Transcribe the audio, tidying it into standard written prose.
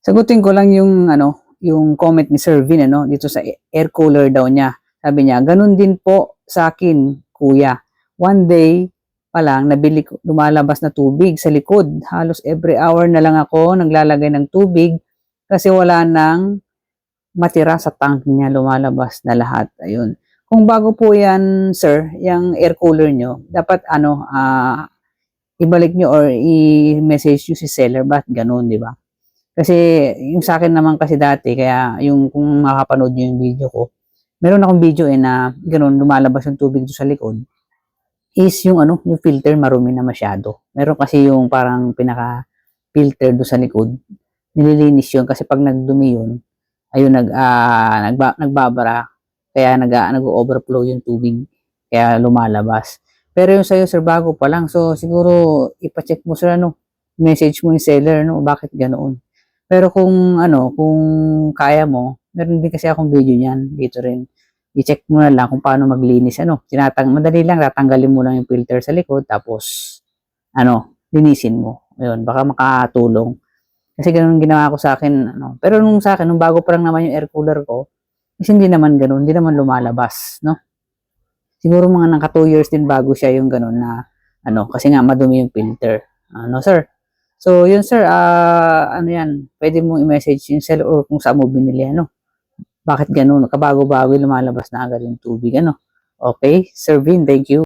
Sagutin ko lang yung yung comment ni Sir Vin dito sa air cooler daw niya. Sabi niya, ganun din po sa akin, kuya. One day pa lang nabili ko lumalabas na tubig sa likod. Halos every hour na lang ako naglalagay ng tubig kasi wala nang matira sa tank niya, lumalabas na lahat. Ayun. Kung bago po yan, sir, yung air cooler nyo, dapat ibalik nyo or i-message nyo si seller. Ba't ganun, di ba? Kasi yung sa akin naman kasi dati, kaya yung kung makapanood nyo yung video ko, meron akong video na ganun, lumalabas yung tubig doon sa likod, is yung yung filter marumi na masyado. Meron kasi yung parang pinaka-filter doon sa likod, nililinis yun kasi pag nagdumi yun, ayun nagbabara, kaya nag-overflow yung tubig, kaya lumalabas. Pero yung sa'yo sir, bago pa lang, so siguro ipa-check mo sir message mo yung seller bakit ganoon. Pero kung kaya mo, meron din kasi akong video niyan dito rin. I-check mo na lang kung paano maglinis madali lang, tatanggalin mo lang yung filter sa likod tapos linisin mo. Ayun, baka makatulong. Kasi ganoon ginawa ko sa akin Pero nung sa akin, nung bago pa lang naman yung air cooler ko, kasi hindi naman ganoon, hindi naman lumalabas, no? Siguro mga naka 2 years din bago siya yung ganoon na kasi nga madumi yung filter. Sir. So, yun sir, yan, pwede mo i-message yung seller or kung saan mo binili, bakit ganun, kabago-bago lumalabas na agad yung tubig, Okay, Sir Vin, thank you.